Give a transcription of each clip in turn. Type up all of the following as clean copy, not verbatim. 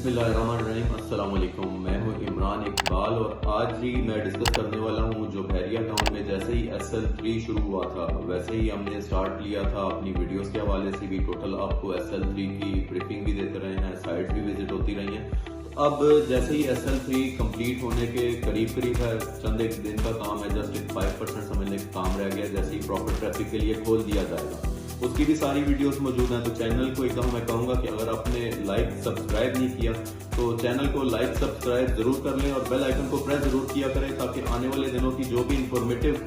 बिस्मिल्लाहिर्रहमानिर्रहीम। अस्सलाम वालेकुम। मैं हूं इमरान इकबाल और आज ही मैं डिस्कस करने वाला हूं जो बहरिया टाउन में जैसे ही SL3 शुरू हुआ था वैसे ही हमने स्टार्ट लिया था अपनी वीडियोस के हवाले से भी। टोटल आपको SL3 की ब्रीफिंग भी देते रहे हैं, साइट्स भी विजिट होती रही हैं। अब जैसे ही SL3 कंप्लीट होने के करीब है, चंद एक दिन का काम है, जस्ट 5% समझने का काम रह गया। जैसे ही प्रॉपर ट्रैफिक के लिए खोल दिया जाएगा उसकी भी सारी वीडियोस मौजूद हैं। तो चैनल को एकदम मैं कहूँगा कि अगर आपने लाइक सब्सक्राइब नहीं किया तो चैनल को लाइक सब्सक्राइब जरूर कर लें और बेल आइकन को प्रेस जरूर किया करें ताकि आने वाले दिनों की जो भी इंफॉर्मेटिव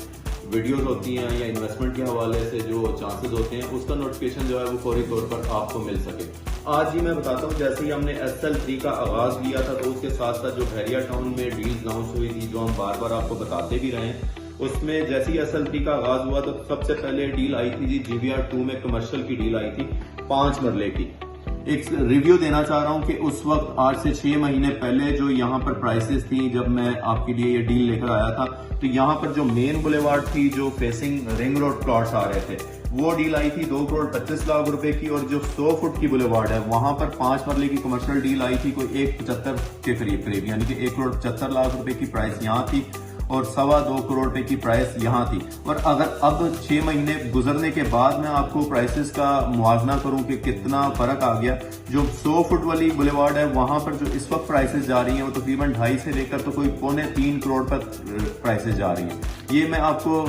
वीडियोस होती हैं या इन्वेस्टमेंट के हवाले से जो चांसेस होते हैं उसका नोटिफिकेशन जो है वो फौरी तौर पर आपको मिल सके। आज ही मैं बताता हूँ, जैसे ही हमने SL3 का आगाज लिया था तो उसके साथ साथ जो बहरिया टाउन में डील्स लॉन्च हुई थी, जो हम बार बार आपको बताते भी रहे हैं, उसमें जैसे ही SL3 का आगाज हुआ तो सबसे पहले डील आई थी जी GVR2 में कमर्शियल की डील आई थी 5 मरले की। एक रिव्यू देना चाह रहा हूं कि उस वक्त आज से 6 महीने पहले जो यहाँ पर प्राइसेस थी जब मैं आपके लिए ये डील लेकर आया था तो यहाँ पर जो मेन बुलेवार्ड थी जो फेसिंग रिंग रोड प्लॉट्स आ रहे थे वो डील आई थी 2 करोड़ 25 लाख रुपए की। और जो 100 फुट की बुलेवार्ड है वहां पर 5 मरले की कमर्शियल डील आई थी कोई 1.75 के करीब यानी कि 1 करोड़ 75 लाख रुपए की प्राइस यहाँ थी और 2.25 करोड़ रुपए की प्राइस यहाँ थी। और अगर अब 6 महीने गुजरने के बाद मैं आपको प्राइसेस का मुआवजा करूं कि कितना फर्क आ गया, जो 100 फुट वाली बुलेवार्ड है वहां पर जो इस वक्त प्राइसेस जा रही हैं वो तकरीबन 2.5 से लेकर तो कोई 2.25 करोड़ पर प्राइसेस जा रही हैं। ये मैं आपको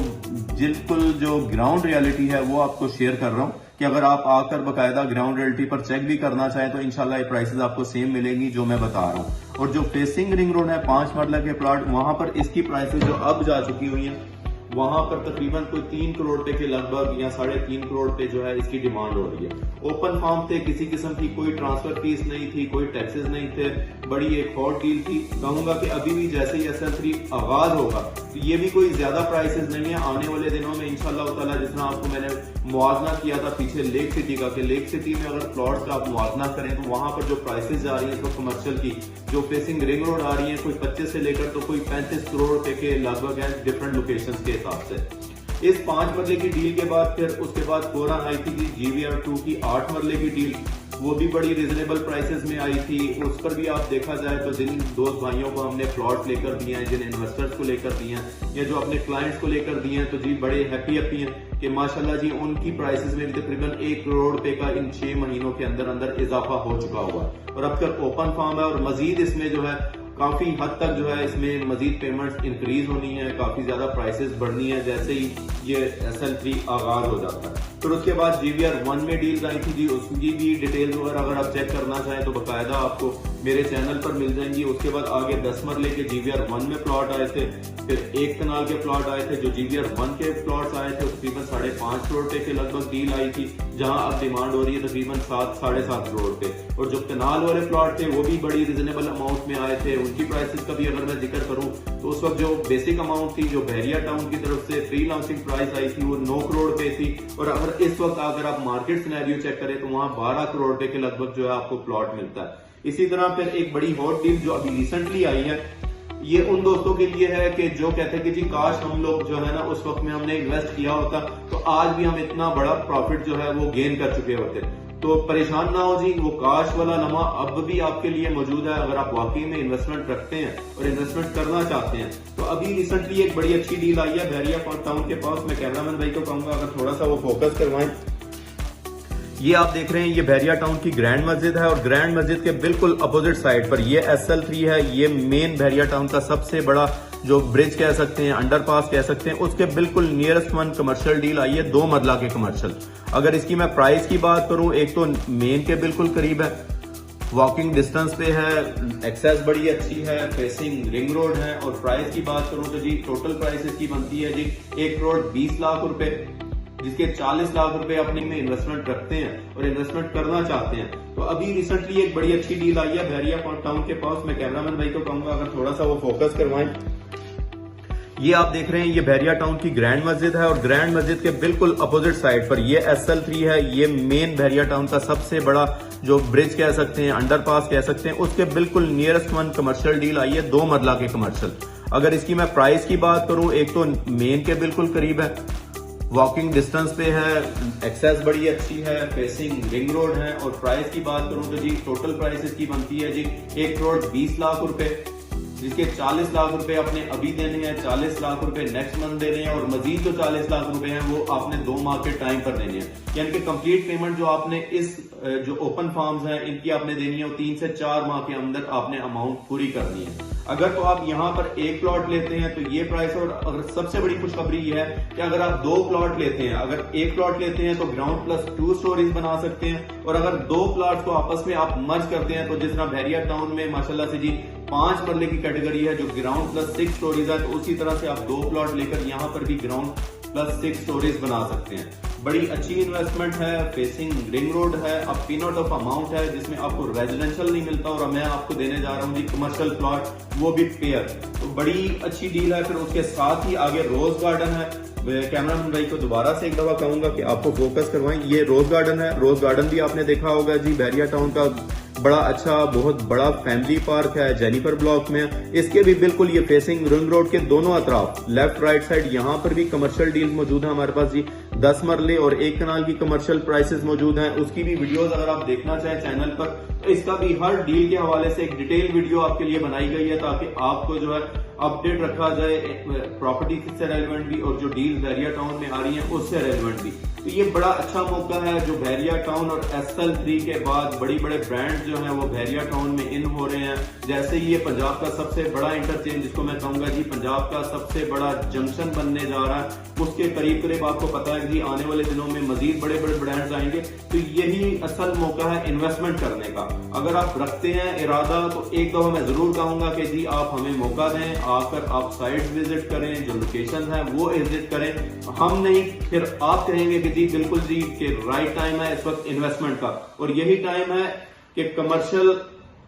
बिल्कुल जो ग्राउंड रियलिटी है वो आपको शेयर कर रहा हूँ कि अगर आप आकर बकायदा ग्राउंड रियलिटी पर चेक भी करना चाहें तो इंशाल्लाह ये प्राइसेस आपको सेम मिलेंगी जो मैं बता रहा हूँ। और जो फेसिंग रिंग रोड है 5 मरला के प्लॉट वहां पर इसकी प्राइसेस जो अब जा चुकी हुई हैं वहां पर तकरीबन कोई 3 करोड़ रुपए के लगभग या 3.5 करोड़ रुपए जो है इसकी डिमांड हो रही है। ओपन फार्म थे, किसी किस्म की कोई ट्रांसफर फीस नहीं थी, कोई टैक्सेस नहीं थे, बड़ी एक हॉट डील थी। कहूंगा कि अभी भी जैसे ही SL3 आगाज होगा तो ये भी कोई ज्यादा प्राइसेस नहीं है। आने वाले दिनों में इंशाल्लाह ताला जितना आपको मैंने मुआवजा किया था पीछे लेक सिटी का, कि लेक सिटी में अगर प्लॉट्स का आप मुआवजा करें तो वहां पर जो प्राइसेस जा रही है तो कमर्शियल की जो फेसिंग रिंग रोड आ रही है कोई 25 से लेकर तो कोई 35 करोड़ रुपए के लगभग है डिफरेंट लोकेशंस के हिसाब से। इस 5 मरले की डील के बाद फिर उसके बाद फौरन आई थी GVR2 की 8 मरले की डील, वो भी बड़ी रिजनेबल प्राइसेस में आई थी। उस पर भी आप देखा जाए तो जिन दोस्त भाइयों को हमने प्लॉट लेकर दिए हैं, जिन इन्वेस्टर्स को लेकर दिए हैं या जो अपने क्लाइंट्स को लेकर दिए हैं तो जी बड़े हैप्पी हैं कि माशाल्लाह जी उनकी प्राइसेस में भी तकरीबन 1 करोड़ रुपए का इन 6 महीनों के अंदर इजाफा हो चुका हुआ है। और अब तक ओपन फार्म है और मजीद इसमें जो है काफी हद तक जो है इसमें मजीद पेमेंट्स इंक्रीज होनी है, काफी ज्यादा प्राइसेस बढ़नी है जैसे ही ये SL3 आगाज हो जाता है। फिर उसके बाद GVR1 में डील्स आई थी जी, उसकी भी डिटेल्स वगैरह अगर आप चेक करना चाहें तो बाकायदा आपको मेरे चैनल पर मिल जाएंगी। उसके बाद आगे 10 मरले के GVR1 में प्लॉट आए थे, फिर 1 कनाल के प्लॉट आए थे। जो GVR1 के प्लॉट्स आए थे तकरीबन 5.5 करोड़ रुपए के लगभग डील आई थी, जहां अब डिमांड हो रही है तकरीबन 7-7.5 करोड़ रुपए। और जो कनाल वाले प्लॉट थे वो भी बड़ी रिजनेबल अमाउंट में आए थे। उनकी प्राइसेस का भी अगर मैं जिक्र करूं तो उस वक्त जो बेसिक अमाउंट थी जो बहरिया टाउन की तरफ से फ्री लॉन्चिंग प्राइस आई थी वो 9 करोड़ रुपए थी। और अगर इस वक्त अगर आप मार्केट सिनेरियो चेक करें तो वहां 12 करोड़ रुपए के लगभग जो है आपको प्लॉट मिलता है। इसी तरह फिर एक बड़ी हॉट डील जो अभी रिसेंटली आई है ये उन दोस्तों के लिए है कि जो कहते हैं कि जी काश हम लोग जो है ना उस वक्त में हमने इन्वेस्ट किया होता तो आज भी हम इतना बड़ा प्रॉफिट जो है वो गेन कर चुके होते। तो परेशान ना हो जी, वो काश वाला लम्हा अब भी आपके लिए मौजूद है अगर आप वाकई में इन्वेस्टमेंट रखते हैं और इन्वेस्टमेंट करना चाहते हैं। तो अभी रिसेंटली एक बड़ी अच्छी डील आई है बहरिया टाउन के पास। मैं कैमरामैन भाई को कहूंगा अगर थोड़ा सा वो फोकस करवाएं। ये आप देख रहे हैं ये बहरिया टाउन की ग्रैंड मस्जिद है और ग्रैंड मस्जिद के बिल्कुल अपोजिट साइड पर ये SL3 है। ये मेन बहरिया टाउन का सबसे बड़ा जो ब्रिज कह सकते हैं, अंडरपास कह सकते हैं, उसके बिल्कुल nearest one commercial deal I है 2 मरला के कमर्शियल। अगर इसकी मैं प्राइस की बात करूं, एक तो मेन के बिल्कुल करीब है, वॉकिंग डिस्टेंस पे है, एक्सेस बड़ी अच्छी है, फेसिंग रिंग रोड है। और प्राइस की बात करूं तो जी टोटल प्राइस इसकी बनती है जी 1 करोड़ 20 लाख रुपए, जिसके 40 लाख रुपए अपने में इन्वेस्टमेंट रखते हैं और इन्वेस्टमेंट करना चाहते हैं। तो अभी रिसेंटली एक बड़ी अच्छी डील आई है बहरिया टाउन के पास। मैं कैमरामैन भाई को कहूंगा अगर थोड़ा सा वो फोकस करवाएं। ये आप देख रहे हैं ये बहरिया टाउन की ग्रैंड मस्जिद है और ग्रैंड मस्जिद के बिल्कुल अपोजिट साइड पर ये SL3 है। ये मेन बहरिया टाउन का सबसे बड़ा जो ब्रिज कह सकते हैं, अंडरपास कह सकते हैं, उसके बिल्कुल nearest one commercial deal I है 2 मरला के कमर्शियल। अगर इसकी मैं प्राइस की बात करूं, एक तो मेन के बिल्कुल करीब है, वॉकिंग डिस्टेंस पे है, एक्सेस बड़ी अच्छी है, फेसिंग रिंग रोड है। और प्राइस की बात करूं तो जी टोटल प्राइस इसकी बनती है जी 1,20,00,000 रुपए, जिसके 40 लाख रुपए आपने अभी देने हैं, 40 लाख रुपए नेक्स्ट मंथ देने हैं और मजीद जो 40 लाख रुपए हैं वो आपने 2 माह के टाइम पर देने हैं। यानी कि कंप्लीट पेमेंट जो आपने इस जो ओपन फार्म्स हैं इनकी आपने देनी है वो 3 से 4 माह के अंदर आपने अमाउंट पूरी करनी है। अगर तो आप यहाँ पर एक प्लॉट लेते हैं तो ये प्राइस है। और अगर सबसे बड़ी खुशखबरी ये है कि अगर आप 2 प्लॉट लेते हैं, अगर एक प्लॉट लेते हैं तो ग्राउंड प्लस 2 स्टोरीज बना सकते हैं। और अगर 2 प्लॉट को आपस में आप मर्ज करते हैं तो जिस तरह बहरिया टाउन में माशाल्लाह से जी 5 मरले की कैटेगरी है जो ग्राउंड प्लस 6 स्टोरीज है, तो उसी तरह से आप 2 प्लॉट लेकर यहाँ पर भी ग्राउंड प्लस 6 स्टोरीज बना सकते हैं। बड़ी अच्छी इन्वेस्टमेंट है, फेसिंग रिंग रोड है, अब पीनट ऑफ अमाउंट है जिसमें आपको रेजिडेंशियल नहीं मिलता और मैं आपको देने जा रहा हूँ जी कमर्शियल प्लॉट, वो भी पेयर। तो बड़ी अच्छी डील है। फिर उसके साथ ही आगे रोज गार्डन है। कैमरामैन भाई को दोबारा से एक दफा कहूंगा कि आपको फोकस करवाएं। ये रोज गार्डन है। रोज गार्डन भी आपने देखा होगा जी, बहरिया टाउन का बड़ा अच्छा बहुत बड़ा फैमिली पार्क है, जेनिफर ब्लॉक में। इसके भी बिल्कुल ये फेसिंग रिंग रोड के दोनों अतराफ लेफ्ट राइट साइड यहाँ पर भी कमर्शियल डील मौजूद है हमारे पास जी। 10 मरले और 1 कनाल की कमर्शियल प्राइसेस मौजूद हैं। उसकी भी वीडियोस अगर आप देखना चाहें चैनल पर तो इसका भी हर डील के हवाले से एक डिटेल वीडियो आपके लिए बनाई गई है ताकि आपको जो है अपडेट रखा जाए प्रॉपर्टी से रेलिवेंट भी और जो डील बहरिया टाउन में आ रही है उससे रेलिवेंट भी। तो ये बड़ा अच्छा मौका है जो बहरिया टाउन और SL3 के बाद बड़ी बड़े ब्रांड जो हैं वो बहरिया टाउन में इन हो रहे हैं। जैसे ही ये पंजाब का सबसे बड़ा इंटरचेंज जिसको मैं कहूंगा जी पंजाब का सबसे बड़ा जंक्शन बनने जा रहा है, उसके करीब करीब आपको पता है कि आने वाले दिनों में मजीद बड़े बड़े ब्रांड्स आएंगे। तो यही असल मौका है इन्वेस्टमेंट करने का। अगर आप रखते हैं इरादा तो एक दफा मैं जरूर कहूंगा कि जी आप हमें मौका दें, आकर आप साइट विजिट करें, जो लोकेशन है वो विजिट करें। हम नहीं फिर आप कहेंगे कि जी बिल्कुल जी कि राइट टाइम है इस वक्त इन्वेस्टमेंट का। और यही टाइम है कि कमर्शियल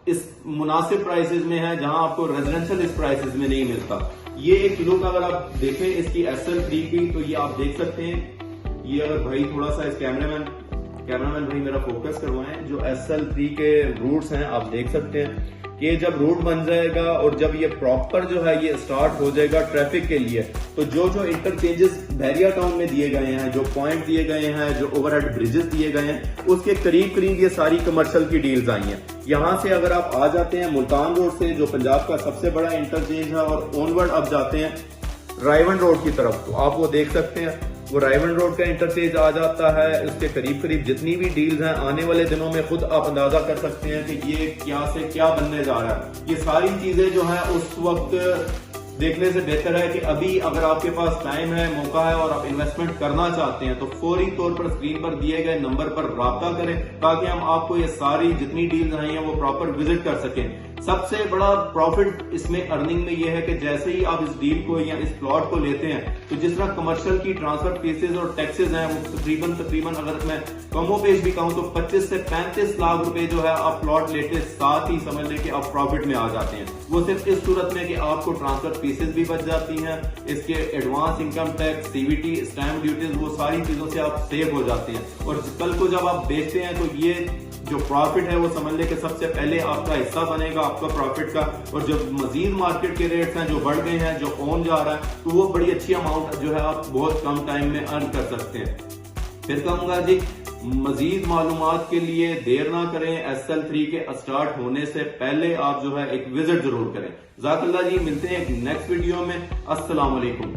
इस मुनासिब प्राइसेस में है जहां आपको रेजिडेंशियल इस प्राइसेस में नहीं मिलता। ये एक लुक अगर आप देखें इसकी SL3 की तो ये आप देख सकते हैं। ये अगर भाई थोड़ा सा इस कैमरामैन भाई मेरा फोकस करवाएं, जो SL3 के रूट्स हैं आप देख सकते हैं कि जब रूट बन जाएगा और जब ये प्रॉपर जो है ये स्टार्ट हो जाएगा ट्रैफिक के लिए, तो जो जो इंटरचेंजेस बहरिया टाउन में दिए गए हैं, जो पॉइंट दिए गए हैं, जो ओवरहेड ब्रिजेस दिए गए हैं, उसके करीब करीब ये सारी कमर्शियल की डील्स आई हैं। यहाँ से अगर आप आ जाते हैं मुल्तान रोड से जो पंजाब का सबसे बड़ा इंटरचेंज है और ऑनवर्ड अब जाते हैं रायवन रोड की तरफ, तो आप वो देख सकते हैं वो रायवन रोड का इंटरचेंज आ जाता है। उसके करीब करीब जितनी भी डील्स हैं आने वाले दिनों में खुद आप अंदाजा कर सकते हैं कि ये क्या से क्या बनने जा रहा है। ये सारी चीजें जो है उस वक्त देखने से बेहतर है कि अभी अगर आपके पास टाइम है, मौका है और आप इन्वेस्टमेंट करना चाहते हैं तो फौरी तौर पर स्क्रीन पर दिए गए नंबर पर राब्ता करें ताकि हम आपको ये सारी जितनी डील्स आई हैं वो प्रॉपर विजिट कर सकें। सबसे बड़ा प्रॉफिट इसमें अर्निंग में यह है कि जैसे ही आप इस डील को या इस प्लॉट को लेते हैं तो जिस तरह कमर्शियल की ट्रांसफर फीसेज और टैक्सेस हैं वो तकरीबन अगर मैं कमो पेश भी कहूं तो 25 से 35 लाख रुपए जो है आप प्लॉट लेते साथ ही समझ लें कि आप प्रॉफिट में आ जाते हैं। वो सिर्फ इस सूरत में कि आपको ट्रांसफर फीसेज भी बच जाती हैं, इसके advance income tax, CVT, stamp duties, वो सारी चीजों से आप सेव हो जाते हैं। और कल को जब आप बेचते हैं तो ये जो प्रॉफिट है वो समझ ले कि सबसे पहले आपका हिस्सा बनेगा आपका प्रॉफिट का। और जो मजीद मार्केट के रेट्स हैं जो बढ़ गए हैं, जो ऑन जा रहा है, तो वो बड़ी अच्छी अमाउंट जो है आप बहुत कम टाइम में अर्न कर सकते हैं। फिर कहूंगा जी मजीद मालूमात के लिए देर ना करें, SL3 के स्टार्ट होने से पहले आप जो है एक विजिट जरूर करें। ज़ाकल्लाह जी, मिलते हैं एक नेक्स्ट वीडियो में। अस्सलाम वालेकुम।